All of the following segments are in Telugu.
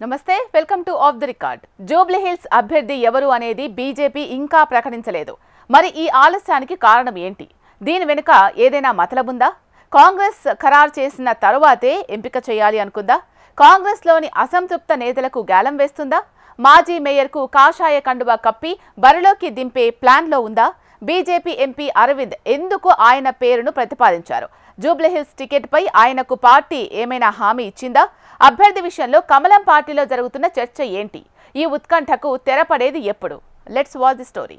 నమస్తే welcome to of the record. Jubilee hills అభ్యర్థి ఎవరు అనేది బీజేపీ ఇంకా ప్రకటించలేదు. మరి ఈ ఆలస్యానికి కారణం ఏంటి? దీని వెనుక ఏదైనా మతలబుందా? కాంగ్రెస్ ఖరారు చేసిన తరువాతే ఎంపిక చేయాలి అనుకుందా? కాంగ్రెస్లోని అసంతృప్త నేతలకు గాలం వేస్తుందా? మాజీ మేయర్కు కాషాయ కండువా కప్పి బరిలోకి దింపే ప్లాన్లో ఉందా? బీజేపీ ఎంపీ అరవింద్ ఎందుకు ఆయన పేరును ప్రతిపాదించారు? జూబ్లీ హిల్స్ టికెట్పై ఆయనకు పార్టీ ఏమైనా హామీ ఇచ్చిందా? అభ్యర్థి విషయంలో కమలం పార్టీలో జరుగుతున్న చర్చ ఏంటి? ఈ ఉత్కంఠకు తెరపడేది ఎప్పుడు? Let's watch the story.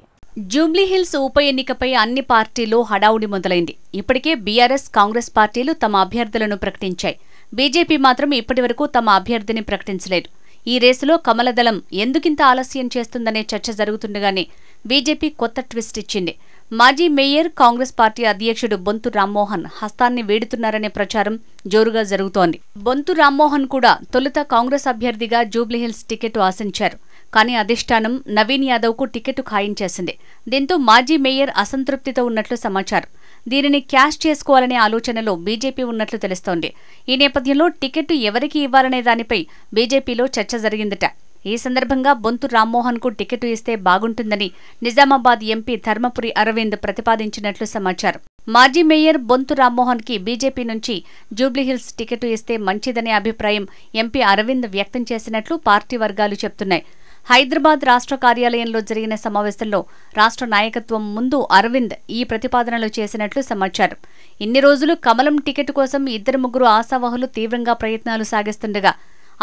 Jubilee hills ఉప ఎన్నికపై అన్ని పార్టీల్లో హడావుడి మొదలైంది. ఇప్పటికే బీఆర్ఎస్, కాంగ్రెస్ పార్టీలు తమ అభ్యర్థులను ప్రకటించాయి. బీజేపీ మాత్రం ఇప్పటివరకు తమ అభ్యర్థిని ప్రకటించలేదు. ఈ రేసులో కమలదళం ఎందుకింత ఆలస్యం చేస్తుందనే చర్చ జరుగుతుండగానే బీజేపీ కొత్త ట్విస్ట్ ఇచ్చింది. మాజీ మేయర్, కాంగ్రెస్ పార్టీ అధ్యక్షుడు బొంతు రామ్మోహన్ హస్తాన్ని వేడుతున్నారనే ప్రచారం జోరుగా జరుగుతోంది. బొంతు రామ్మోహన్ కూడా తొలుత కాంగ్రెస్ అభ్యర్థిగా జూబ్లీహిల్స్ టికెట్ ఆశించారు. కానీ అధిష్టానం నవీన్ యాదవ్కు టికెట్ ఖాయం చేసింది. దీంతో మాజీ మేయర్ అసంతృప్తితో ఉన్నట్లు సమాచారం. దీనిని క్యాష్ చేసుకోవాలనే ఆలోచనలో బీజేపీ ఉన్నట్లు తెలుస్తోంది. ఈ నేపథ్యంలో టికెట్ ఎవరికి ఇవ్వాలనే దానిపై బీజేపీలో చర్చ జరిగిందట. ఈ సందర్భంగా బొంతు రామ్మోహన్కు టికెట్ ఇస్తే బాగుంటుందని నిజామాబాద్ ఎంపీ ధర్మపురి అరవింద్ ప్రతిపాదించినట్లు సమాచారం. మాజీ మేయర్ బొంతు రామ్మోహన్కి బీజేపీ నుంచి జూబ్లీహిల్స్ టికెట్ ఇస్తే మంచిదనే అభిప్రాయం ఎంపీ అరవింద్ వ్యక్తం చేసినట్లు పార్టీ వర్గాలు చెబుతున్నాయి. హైదరాబాద్ రాష్ట్ర కార్యాలయంలో జరిగిన సమావేశంలో రాష్ట్ర నాయకత్వం ముందు అరవింద్ ఈ ప్రతిపాదనలు చేసినట్లు సమాచారం. ఇన్ని రోజులు కమలం టికెట్ కోసం ఇద్దరు ముగ్గురు ఆశావహులు తీవ్రంగా ప్రయత్నాలు సాగిస్తుండగా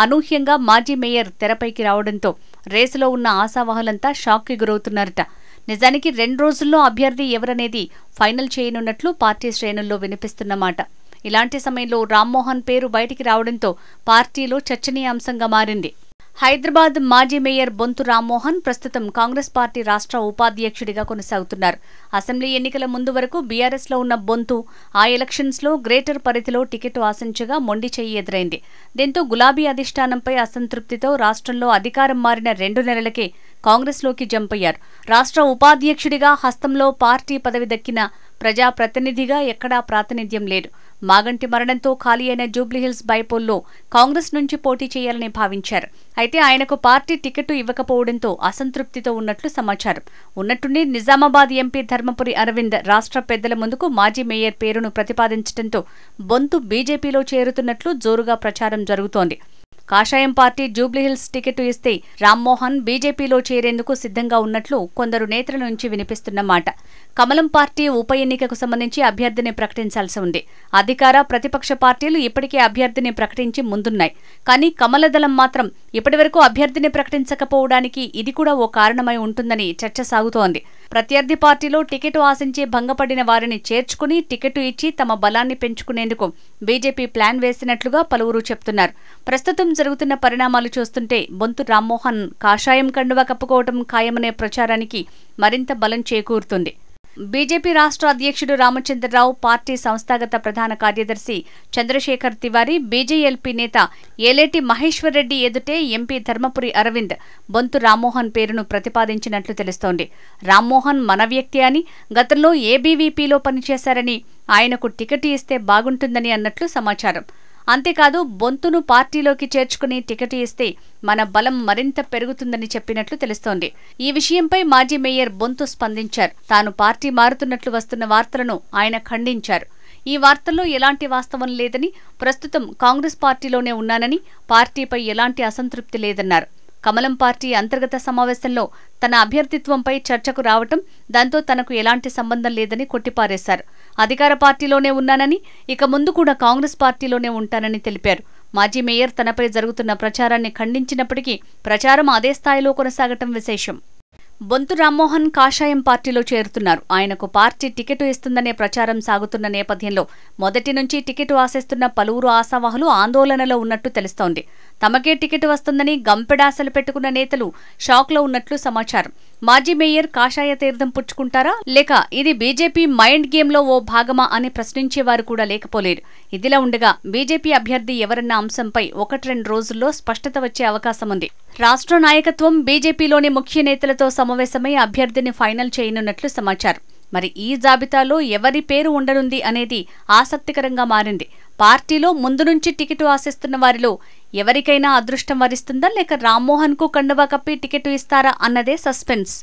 అనూహ్యంగా మాజీ మేయర్ తెరపైకి రావడంతో రేసులో ఉన్న ఆశావహులంతా షాక్కి గురవుతున్నారట. నిజానికి 2 రోజుల్లో అభ్యర్థి ఎవరనేది ఫైనల్ చేయనున్నట్లు పార్టీ శ్రేణుల్లో వినిపిస్తున్నమాట. ఇలాంటి సమయంలో రామ్మోహన్ పేరు బయటికి రావడంతో పార్టీలో చర్చనీయాంశంగా మారింది. హైదరాబాద్ మాజీ మేయర్ బొంతు రామ్మోహన్ ప్రస్తుతం కాంగ్రెస్ పార్టీ రాష్ట్ర ఉపాధ్యక్షుడిగా కొనసాగుతున్నారు. అసెంబ్లీ ఎన్నికల ముందు వరకు బీఆర్ఎస్లో ఉన్న బొంతు ఆ ఎలక్షన్స్లో గ్రేటర్ పరిధిలో టికెట్ ఆశించగా మొండి చెయ్యి ఎదురైంది. దీంతో గులాబీ అధిష్టానంపై అసంతృప్తితో రాష్ట్రంలో అధికారం మారిన 2 నెలలకే కాంగ్రెస్లోకి జంప్ అయ్యారు. రాష్ట్ర ఉపాధ్యక్షుడిగా హస్తంలో పార్టీ పదవి దక్కిన ప్రజాప్రతినిధిగా ఎక్కడా ప్రాతినిధ్యం లేదు. మాగంటి మరణంతో ఖాళీ అయిన జూబ్లీహిల్స్ బైపోల్లో కాంగ్రెస్ నుంచి పోటీ చేయాలని భావించారు. అయితే ఆయనకు పార్టీ టికెట్ ఇవ్వకపోవడంతో అసంతృప్తితో ఉన్నట్లు సమాచారం. ఉన్నట్టుండి నిజామాబాద్ ఎంపీ ధర్మపురి అరవింద్ రాష్ట్ర పెద్దల ముందుకు మాజీ మేయర్ పేరును ప్రతిపాదించడంతో బొంతు బీజేపీలో చేరుతున్నట్లు జోరుగా ప్రచారం జరుగుతోంది. కాషాయం పార్టీ జూబ్లీహిల్స్ టికెట్ ఇస్తే రామ్మోహన్ బీజేపీలో చేరేందుకు సిద్ధంగా ఉన్నట్లు కొందరు నేతల నుంచి వినిపిస్తున్న మాట. కమలం పార్టీ ఉప ఎన్నికకు సంబంధించి అభ్యర్థిని ప్రకటించాల్సి ఉంది. అధికార, ప్రతిపక్ష పార్టీలు ఇప్పటికే అభ్యర్థిని ప్రకటించి ముందున్నాయి. కానీ కమలదళం మాత్రం ఇప్పటివరకు అభ్యర్థిని ప్రకటించకపోవడానికి ఇది కూడా ఓ కారణమై ఉంటుందని చర్చ సాగుతోంది. ప్రత్యర్థి పార్టీలో టికెట్ ఆశించి భంగపడిన వారిని చేర్చుకుని టికెట్ ఇచ్చి తమ బలాన్ని పెంచుకునేందుకు బీజేపీ ప్లాన్ వేసినట్లుగా పలువురు చెప్తున్నారు. ప్రస్తుతం జరుగుతున్న పరిణామాలు చూస్తుంటే బొంతు రామ్మోహన్ కాషాయం కండువా కప్పుకోవటం ఖాయమనే ప్రచారానికి మరింత బలం చేకూరుతుంది. బీజేపీ రాష్ట్ర అధ్యక్షుడు రామచంద్రరావు, పార్టీ సంస్థాగత ప్రధాన కార్యదర్శి చంద్రశేఖర్ తివారీ, బీజేఎల్పీ నేత ఏలేటి మహేశ్వర్ రెడ్డి ఎదుటే ఎంపీ ధర్మపురి అరవింద్ బొంతు రామ్మోహన్ పేరును ప్రతిపాదించినట్లు తెలుస్తోంది. రామ్మోహన్ మన వ్యక్తి అని, గతంలో ఏబీవీపీలో పనిచేశారని, ఆయనకు టికెట్ ఇస్తే బాగుంటుందని అన్నట్లు సమాచారం. అంతేకాదు బొంతును పార్టీలోకి చేర్చుకుని టికెట్ ఇస్తే మన బలం మరింత పెరుగుతుందని చెప్పినట్లు తెలుస్తోంది. ఈ విషయంపై మాజీ మేయర్ బొంతు స్పందించారు. తాను పార్టీ మారుతున్నట్లు వస్తున్న వార్తలను ఆయన ఖండించారు. ఈ వార్తల్లో ఎలాంటి వాస్తవం లేదని, ప్రస్తుతం కాంగ్రెస్ పార్టీలోనే ఉన్నానని, పార్టీపై ఎలాంటి అసంతృప్తి లేదన్నారు. కమలం పార్టీ అంతర్గత సమావేశంలో తన అభ్యర్థిత్వంపై చర్చకు రావటం, దాంతో తనకు ఎలాంటి సంబంధం లేదని కొట్టిపారేశారు. అధికార పార్టీలోనే ఉన్నానని, ఇక ముందు కూడా కాంగ్రెస్ పార్టీలోనే ఉంటానని తెలిపారు. మాజీ మేయర్ తనపై జరుగుతున్న ప్రచారాన్ని ఖండించినప్పటికీ ప్రచారం అదే స్థాయిలో కొనసాగటం విశేషం. బొంతు రామ్మోహన్ కాషాయం పార్టీలో చేరుతున్నారు. ఆయనకు పార్టీ టికెట్ ఇస్తుందనే ప్రచారం సాగుతున్న నేపథ్యంలో మొదటి నుంచి టికెట్ ఆశిస్తున్న పలువురు ఆశావాహులు ఆందోళనలో ఉన్నట్టు తెలుస్తోంది. తమకే టికెట్ వస్తుందని గంపెడాశలు పెట్టుకున్న నేతలు షాక్లో ఉన్నట్లు సమాచారం. మాజీ మేయర్ కాషాయ తీర్థం పుచ్చుకుంటారా, లేక ఇది బీజేపీ మైండ్ గేమ్లో ఓ భాగమా అని ప్రశ్నించేవారు కూడా లేకపోలేరు. ఇదిలా ఉండగా బీజేపీ అభ్యర్థి ఎవరన్న అంశంపై 1-2 రోజుల్లో స్పష్టత వచ్చే అవకాశం ఉంది. రాష్ట్ర నాయకత్వం బీజేపీలోని ముఖ్య నేతలతో సమావేశమై అభ్యర్థిని ఫైనల్ చేయనున్నట్లు సమాచారం. మరి ఈ జాబితాలో ఎవరి పేరు ఉండనుంది అనేది ఆసక్తికరంగా మారింది. పార్టీలో ముందు నుంచి టికెట్ ఆశిస్తున్న వారిలో ఎవరికైనా అదృష్టం వరిస్తుందా లేక రామ్మోహన్ కు కండువా కప్పి టికెట్ ఇస్తారా అన్నదే సస్పెన్స్.